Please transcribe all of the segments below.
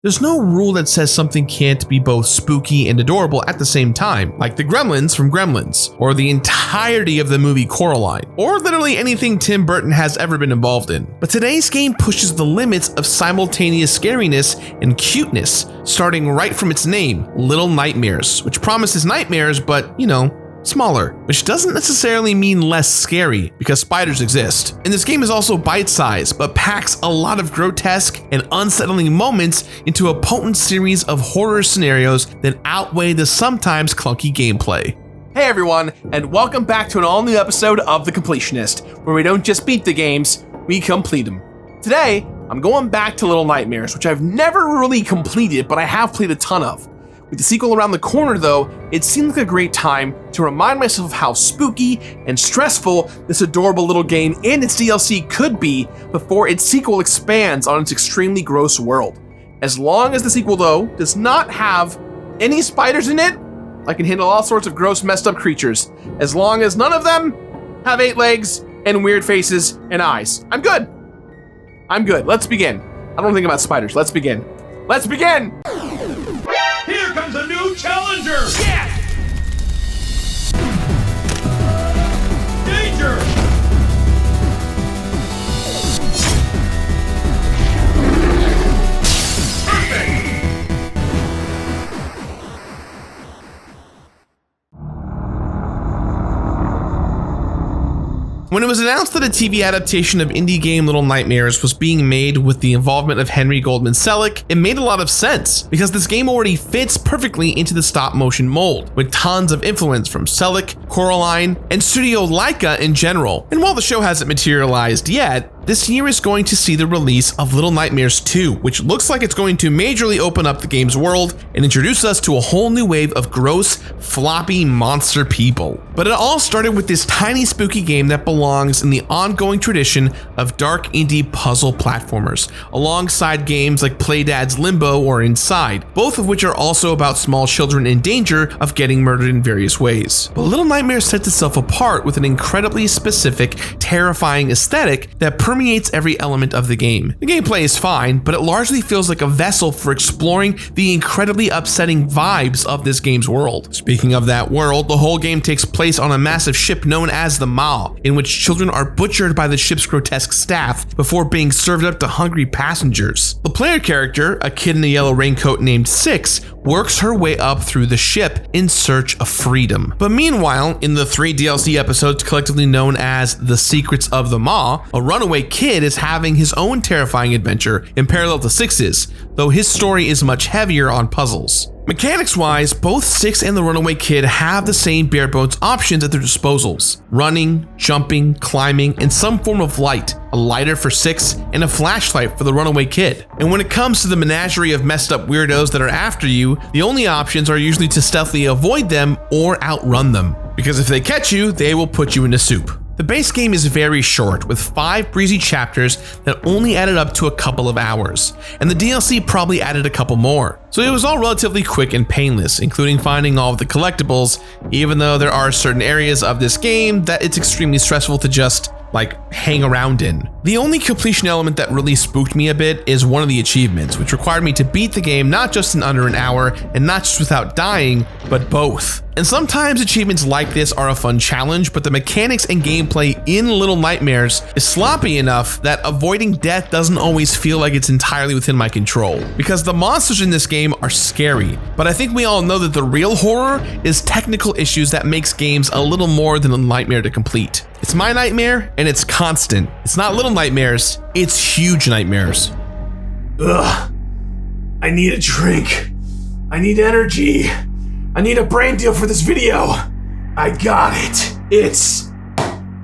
There's no rule that says something can't be both spooky and adorable at the same time, like the Gremlins from Gremlins, or the entirety of the movie Coraline, or literally anything Tim Burton has ever been involved in. But today's game pushes the limits of simultaneous scariness and cuteness, starting right from its name, Little Nightmares, which promises nightmares, but, smaller, which doesn't necessarily mean less scary because spiders exist. And this game is also bite-sized, but packs a lot of grotesque and unsettling moments into a potent series of horror scenarios that outweigh the sometimes clunky gameplay. Hey everyone, and welcome back to an all-new episode of The Completionist, where we don't just beat the games, we complete them. Today, I'm going back to Little Nightmares, which I've never really completed, but I have played a ton of. With the sequel around the corner though, it seemed like a great time to remind myself of how spooky and stressful this adorable little game and its DLC could be before its sequel expands on its extremely gross world. As long as the sequel though does not have any spiders in it, I can handle all sorts of gross messed up creatures. As long as none of them have 8 legs and weird faces and eyes. I'm good. Let's begin. I don't think about spiders. Let's begin. Here comes a new challenger! Yes! Danger! Perfect! When it was announced that a TV adaptation of indie game Little Nightmares was being made with the involvement of Henry Goldman Selleck, it made a lot of sense because this game already fits perfectly into the stop motion mold, with tons of influence from Selleck, Coraline, and Studio Laika in general. And while the show hasn't materialized yet, this year is going to see the release of Little Nightmares 2, which looks like it's going to majorly open up the game's world and introduce us to a whole new wave of gross, floppy monster people. But it all started with this tiny spooky game that belongs in the ongoing tradition of dark indie puzzle platformers, alongside games like Playdad's Limbo or Inside, both of which are also about small children in danger of getting murdered in various ways. But Little Nightmares sets itself apart with an incredibly specific, terrifying aesthetic that permeates every element of the game. The gameplay is fine, but it largely feels like a vessel for exploring the incredibly upsetting vibes of this game's world. Speaking of that world, the whole game takes place on a massive ship known as the Maw, in which children are butchered by the ship's grotesque staff before being served up to hungry passengers. The player character, a kid in a yellow raincoat named Six, works her way up through the ship in search of freedom. But meanwhile, in the 3 DLC episodes collectively known as The Secrets of the Maw, a runaway kid is having his own terrifying adventure in parallel to Six's, though his story is much heavier on puzzles. Mechanics-wise, both Six and the runaway kid have the same bare-bones options at their disposals: running, jumping, climbing, and some form of light, a lighter for Six and a flashlight for the runaway kid. And when it comes to the menagerie of messed up weirdos that are after you, the only options are usually to stealthily avoid them or outrun them, because if they catch you, they will put you into soup. The base game is very short, with 5 breezy chapters that only added up to a couple of hours, and the DLC probably added a couple more. So it was all relatively quick and painless, including finding all of the collectibles, even though there are certain areas of this game that it's extremely stressful to just hang around in. The only completion element that really spooked me a bit is one of the achievements, which required me to beat the game not just in under an hour and not just without dying, but both. And sometimes achievements like this are a fun challenge, but the mechanics and gameplay in Little Nightmares is sloppy enough that avoiding death doesn't always feel like it's entirely within my control. Because the monsters in this game are scary, but I think we all know that the real horror is technical issues that makes games a little more than a nightmare to complete. It's my nightmare, and it's constant. It's not little nightmares, it's huge nightmares. Ugh. I need a drink. I need energy. I need a brain deal for this video. I got it. It's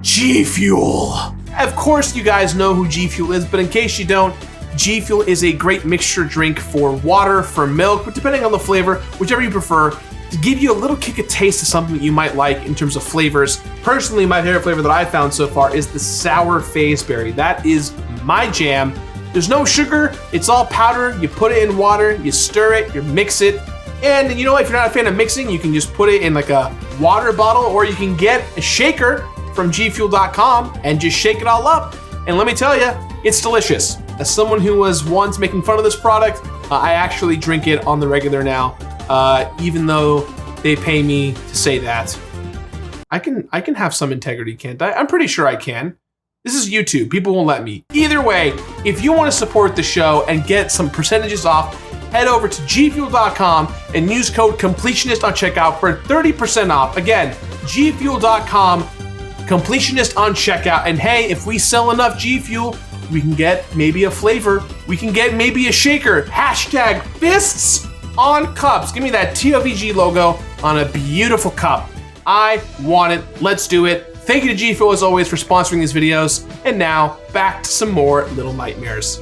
G Fuel. Of course you guys know who G Fuel is, but in case you don't, G Fuel is a great mixture drink for water, for milk, but depending on the flavor, whichever you prefer, to give you a little kick of taste of something that you might like in terms of flavors. Personally, my favorite flavor that I've found so far is the sour phase berry. That is my jam. There's no sugar, it's all powder. You put it in water, you stir it, you mix it. And you know, if you're not a fan of mixing, you can just put it in like a water bottle, or you can get a shaker from gfuel.com and just shake it all up. And let me tell you, it's delicious. As someone who was once making fun of this product, I actually drink it on the regular now, even though they pay me to say that. I can have some integrity, can't I? I'm pretty sure I can. This is YouTube. People won't let me. Either way, if you want to support the show and get some percentages off, head over to gfuel.com and use code Completionist on checkout for 30% off. Again, gfuel.com, Completionist on checkout. And hey, if we sell enough G Fuel, we can get maybe a flavor. We can get maybe a shaker. Hashtag fists on cups. Give me that TOVG logo on a beautiful cup. I want it. Let's do it. Thank you to G Fuel as always for sponsoring these videos. And now back to some more Little Nightmares.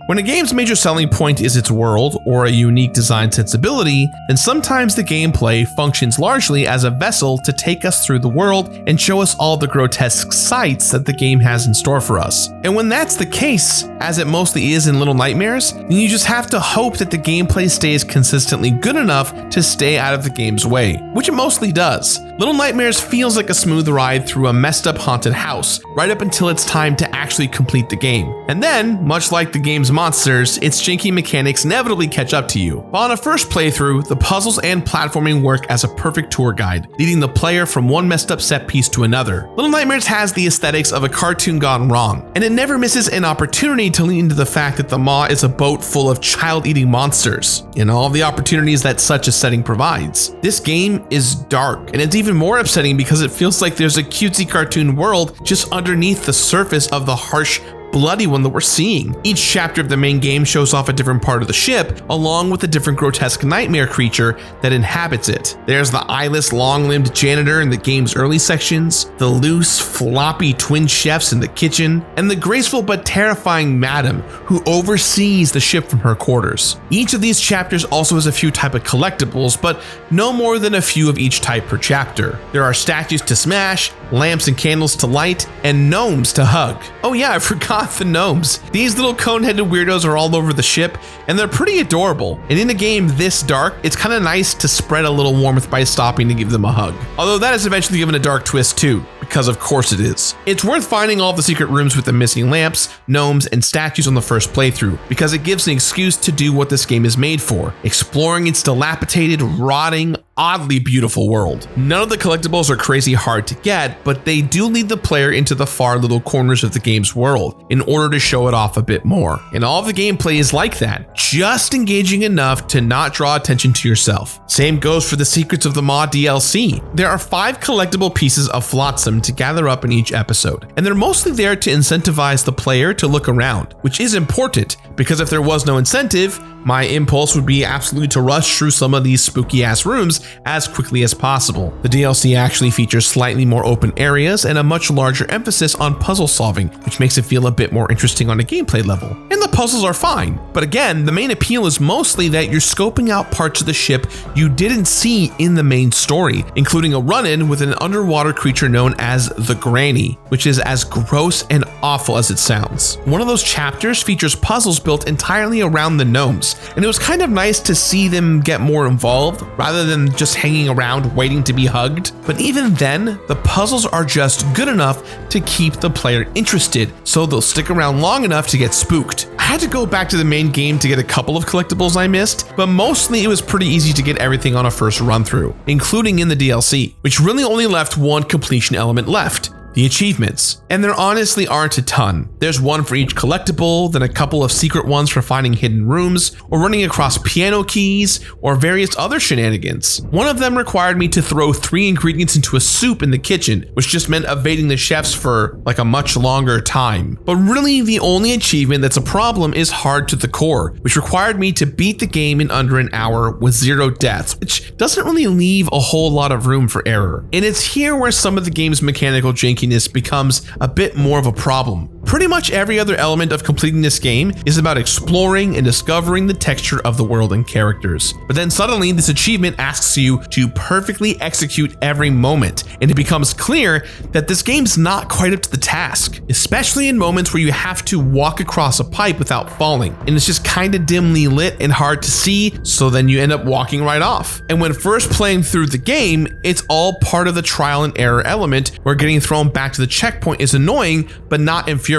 When a game's major selling point is its world or a unique design sensibility, then sometimes the gameplay functions largely as a vessel to take us through the world and show us all the grotesque sights that the game has in store for us. And when that's the case, as it mostly is in Little Nightmares, then you just have to hope that the gameplay stays consistently good enough to stay out of the game's way, which it mostly does. Little Nightmares feels like a smooth ride through a messed up haunted house, right up until it's time to actually complete the game. And then, much like the game's monsters, its janky mechanics inevitably catch up to you. While on a first playthrough, the puzzles and platforming work as a perfect tour guide, leading the player from one messed up set piece to another. Little Nightmares has the aesthetics of a cartoon gone wrong, and it never misses an opportunity to lean into the fact that the maw is a boat full of child-eating monsters, and all the opportunities that such a setting provides. This game is dark, and it's even more upsetting because it feels like there's a cutesy cartoon world just underneath the surface of the harsh, bloody one that we're seeing. Each chapter of the main game shows off a different part of the ship, along with a different grotesque nightmare creature that inhabits it. There's the eyeless, long-limbed janitor in the game's early sections, the loose, floppy twin chefs in the kitchen, and the graceful but terrifying madam who oversees the ship from her quarters. Each of these chapters also has a few type of collectibles, but no more than a few of each type per chapter. There are statues to smash, lamps and candles to light, and gnomes to hug. Oh yeah, I forgot the gnomes. These little cone-headed weirdos are all over the ship, and they're pretty adorable. And in a game this dark, it's kind of nice to spread a little warmth by stopping to give them a hug. Although that is eventually given a dark twist too, because of course it is. It's worth finding all the secret rooms with the missing lamps, gnomes, and statues on the first playthrough, because it gives an excuse to do what this game is made for, exploring its dilapidated, rotting, oddly beautiful world. None of the collectibles are crazy hard to get, but they do lead the player into the far little corners of the game's world in order to show it off a bit more. And all of the gameplay is like that, just engaging enough to not draw attention to yourself. Same goes for the Secrets of the Maw DLC. There are 5 collectible pieces of flotsam to gather up in each episode, and they're mostly there to incentivize the player to look around, which is important, because if there was no incentive, my impulse would be absolutely to rush through some of these spooky ass rooms as quickly as possible. The DLC actually features slightly more open areas and a much larger emphasis on puzzle solving, which makes it feel a bit more interesting on a gameplay level. And the puzzles are fine, but again, the main appeal is mostly that you're scoping out parts of the ship you didn't see in the main story, including a run-in with an underwater creature known as the Granny, which is as gross and awful as it sounds. One of those chapters features puzzles built entirely around the gnomes, and it was kind of nice to see them get more involved rather than just hanging around waiting to be hugged. But even then, the puzzles are just good enough to keep the player interested, so they'll stick around long enough to get spooked. I had to go back to the main game to get a couple of collectibles I missed, but mostly it was pretty easy to get everything on a first run through, including in the DLC, which really only left one completion element left: the achievements. And there honestly aren't a ton. There's one for each collectible, then a couple of secret ones for finding hidden rooms, or running across piano keys, or various other shenanigans. One of them required me to throw 3 ingredients into a soup in the kitchen, which just meant evading the chefs for like a much longer time. But really the only achievement that's a problem is Hard to the Core, which required me to beat the game in under an hour with 0 deaths, which doesn't really leave a whole lot of room for error. And it's here where some of the game's mechanical jankiness becomes a bit more of a problem. Pretty much every other element of completing this game is about exploring and discovering the texture of the world and characters. But then suddenly this achievement asks you to perfectly execute every moment, and it becomes clear that this game's not quite up to the task, especially in moments where you have to walk across a pipe without falling, and it's just kinda dimly lit and hard to see, so then you end up walking right off. And when first playing through the game, it's all part of the trial and error element where getting thrown back to the checkpoint is annoying but not infuriating.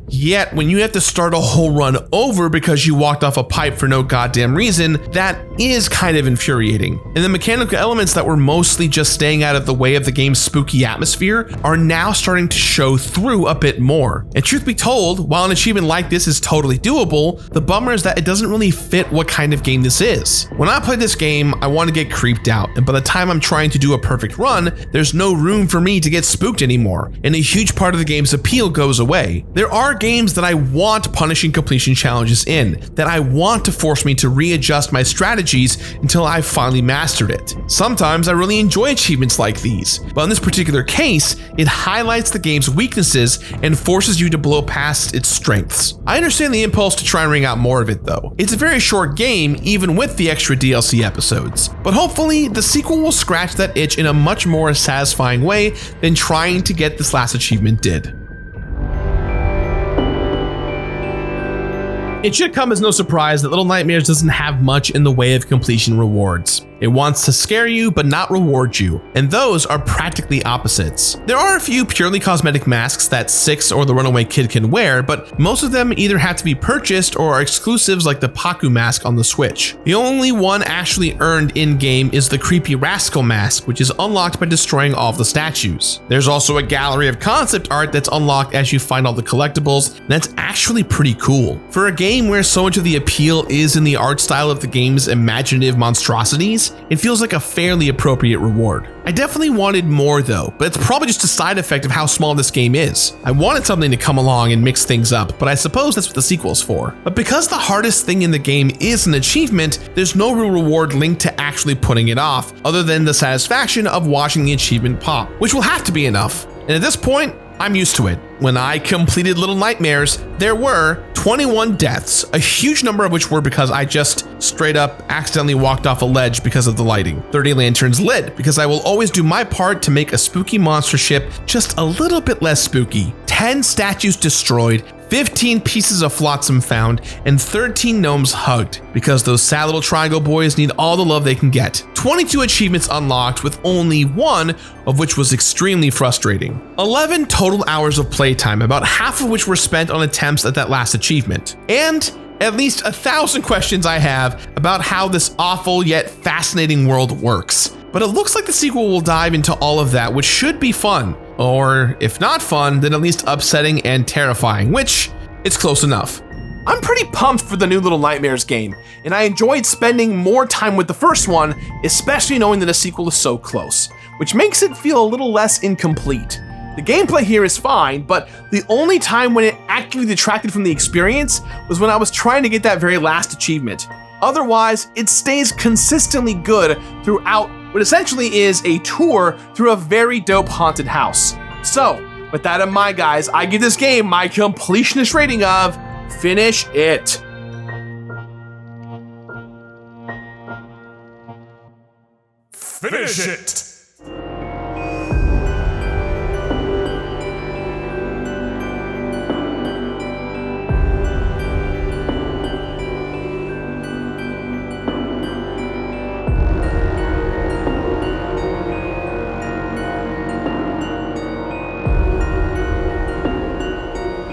Yet when you have to start a whole run over because you walked off a pipe for no goddamn reason, that is kind of infuriating. And the mechanical elements that were mostly just staying out of the way of the game's spooky atmosphere are now starting to show through a bit more. And truth be told, while an achievement like this is totally doable, the bummer is that it doesn't really fit what kind of game this is. When I play this game, I want to get creeped out, and by the time I'm trying to do a perfect run, there's no room for me to get spooked anymore, and a huge part of the game's appeal goes away. There are games that I want punishing completion challenges in, that I want to force me to readjust my strategies until I've finally mastered it. Sometimes I really enjoy achievements like these, but in this particular case, it highlights the game's weaknesses and forces you to blow past its strengths. I understand the impulse to try and wring out more of it though. It's a very short game, even with the extra DLC episodes, but hopefully the sequel will scratch that itch in a much more satisfying way than trying to get this last achievement did. It should come as no surprise that Little Nightmares doesn't have much in the way of completion rewards. It wants to scare you but not reward you, and those are practically opposites. There are a few purely cosmetic masks that Six or the Runaway Kid can wear, but most of them either have to be purchased or are exclusives like the Paku mask on the Switch. The only one actually earned in-game is the Creepy Rascal mask, which is unlocked by destroying all of the statues. There's also a gallery of concept art that's unlocked as you find all the collectibles, and that's actually pretty cool. For a game where so much of the appeal is in the art style of the game's imaginative monstrosities, it feels like a fairly appropriate reward. I definitely wanted more though, but it's probably just a side effect of how small this game is. I wanted something to come along and mix things up, but I suppose that's what the sequel's for. But because the hardest thing in the game is an achievement, there's no real reward linked to actually putting it off, other than the satisfaction of watching the achievement pop, which will have to be enough. And at this point, I'm used to it. When I completed Little Nightmares, there were 21 deaths, a huge number of which were because I just straight up accidentally walked off a ledge because of the lighting. 30 lanterns lit because I will always do my part to make a spooky monster ship just a little bit less spooky. 10 statues destroyed, 15 pieces of flotsam found, and 13 gnomes hugged, because those sad little triangle boys need all the love they can get. 22 achievements unlocked, with only one of which was extremely frustrating. 11 total hours of playtime, about half of which were spent on attempts at that last achievement. And at least 1,000 questions I have about how this awful yet fascinating world works. But it looks like the sequel will dive into all of that, which should be fun. Or if not fun, then at least upsetting and terrifying, which it's close enough. I'm pretty pumped for the new Little Nightmares game, and I enjoyed spending more time with the first one, especially knowing that a sequel is so close, which makes it feel a little less incomplete. The gameplay here is fine, but the only time when it actually detracted from the experience was when I was trying to get that very last achievement. Otherwise, it stays consistently good throughout what essentially is a tour through a very dope haunted house. So, with that in mind, guys, I give this game my completionist rating of finish it. Finish it!